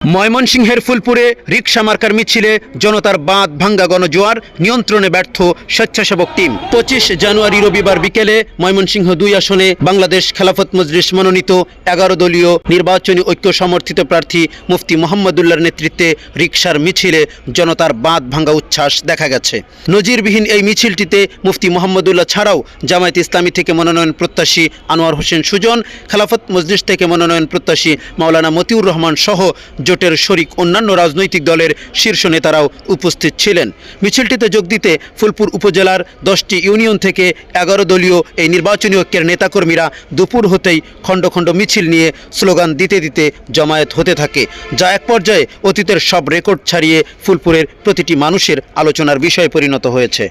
ময়মনসিংহের ফুলপুরে রিকশা মার্কার মিছিলে জনতার বাঁধ ভাঙ্গা গণজোয়ার, নিয়ন্ত্রণে ব্যর্থ স্বেচ্ছাসেবক টিম। 25 জানুয়ারি রবিবার বিকেলে ময়মনসিংহ 2 আসনে বাংলাদেশ খেলাফত মজলিস মনোনীত 11 দলীয় নির্বাচনী ঐক্য সমর্থিত প্রার্থী মুফতি মোহাম্মদুল্লাহর নেতৃত্বে রিকশার মিছিলে জনতার বাঁধ ভাঙ্গা উচ্ছ্বাস দেখা গেছে। নজিরবিহীন এই মিছিলটিতে মুফতি মোহাম্মদুল্লাহ ছাড়াও জামায়াত ইসলামী থেকে মনোনয়ন প্রত্যাশী আনোয়ার হোসেন সুজন, খেলাফত মজলিস থেকে মনোনয়ন প্রত্যাশী মাওলানা মতিউর রহমান সহ জোটের শরিক অন্যান্য রাজনৈতিক দলের শীর্ষ নেতারাও উপস্থিত ছিলেন। মিছিলটিতে যোগ দিতে ফুলপুর উপজেলার 10টি ইউনিয়ন থেকে 11 দলীয় এই নির্বাচনী ঐক্যের নেতাকর্মীরা দুপুর হতেই খণ্ড খণ্ড মিছিল নিয়ে স্লোগান দিতে দিতে জমায়েত হতে থাকে, যা এক পর্যায়ে অতীতের সব রেকর্ড ছাড়িয়ে ফুলপুরের প্রতিটি মানুষের আলোচনার বিষয়ে পরিণত হয়েছে।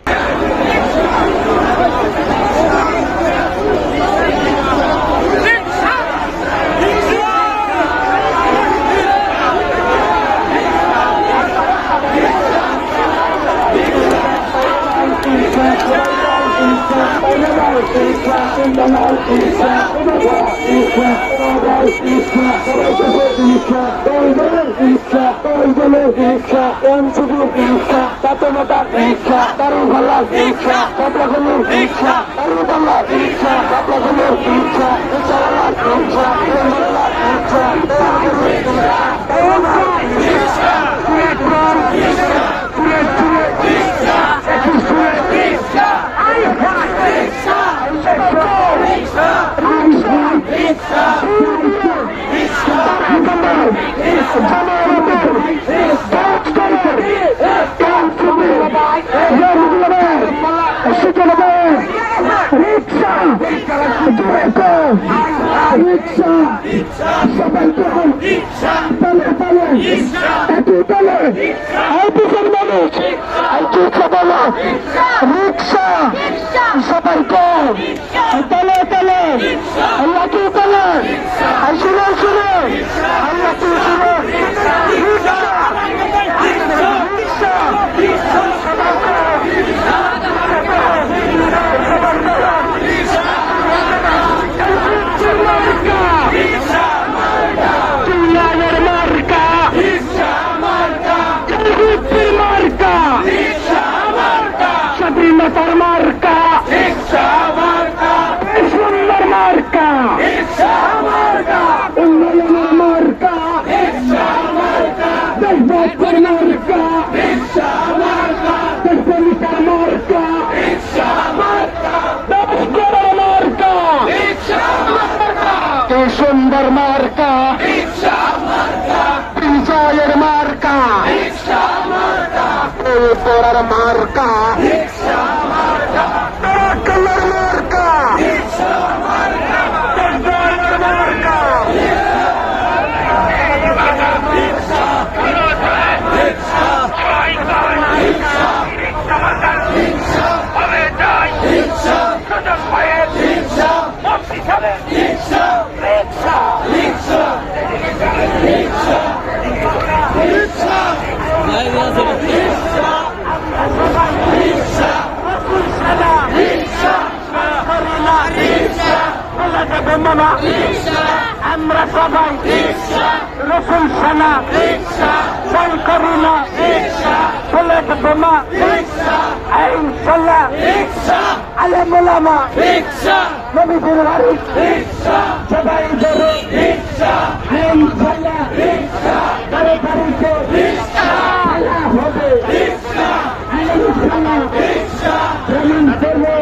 সুন্দর মার্কা বিজয়ের মার্কা পড়ার মার্কা কালার মার্কা আমরা সবাই রসুল সেনা জয় করি না বুলেট বোমা ইনশাল্লাহ আলেম ওলামা নবীদের বাড়ি সবাই ধরে ইনশাল্লাহ বাড়ি বাড়িতে আল্লাহ হবে ইনশাল্লাহ প্রমাণ করবো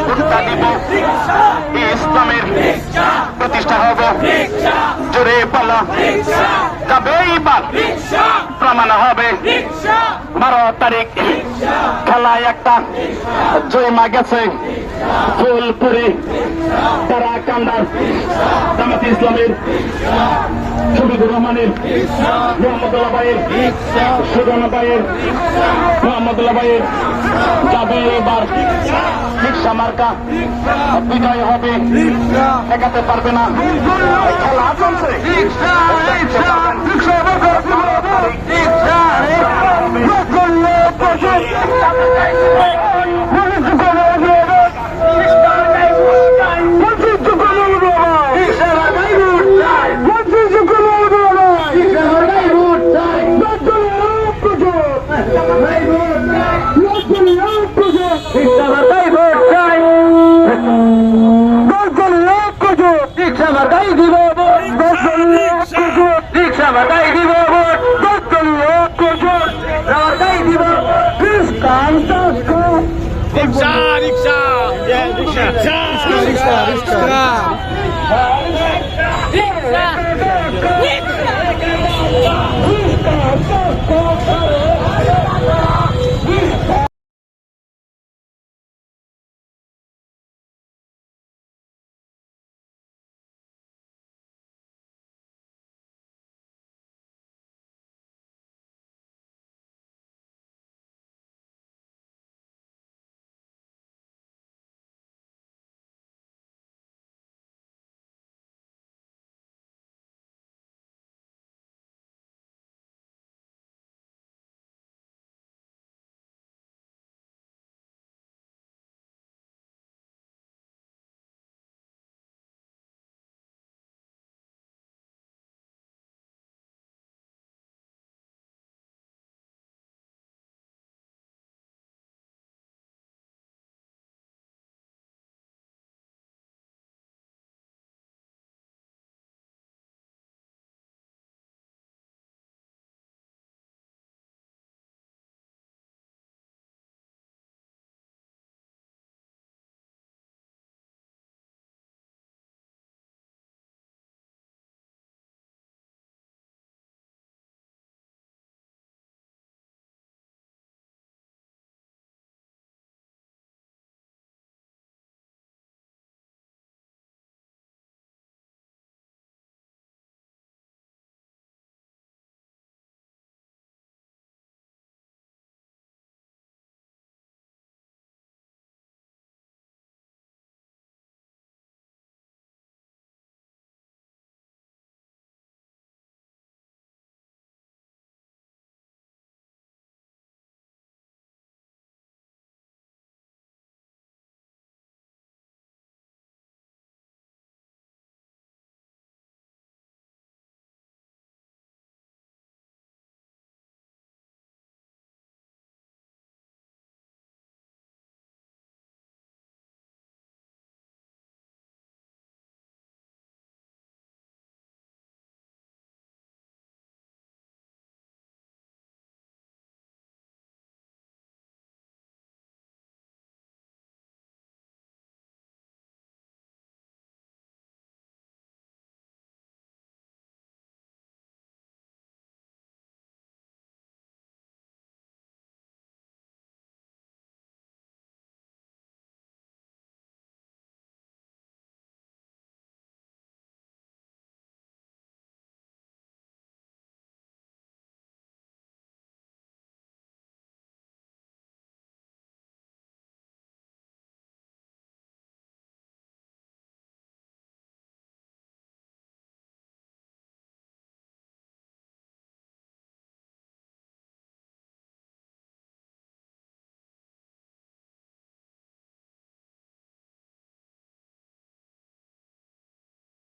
জনগণের ইসলামের প্রতিষ্ঠা হব জোরে পালা যাবে এইবার প্রমাণ হবে 12 তারিখ খেলায় একটা জয়মা গেছে ফুলপুরে তারা কান্দার জামাত ইসলামের শফিকুর রহমানের মোহাম্মদুল্লাহ ভাইয়ের সুজন ভাইয়ের মোহাম্মদুল্লাহ ভাইয়ের যাবে এবার রিকশা মার্কা বিজয় হবে, ঠেকাতে পারবে না। খেলা চলছে রিকশা রিকশা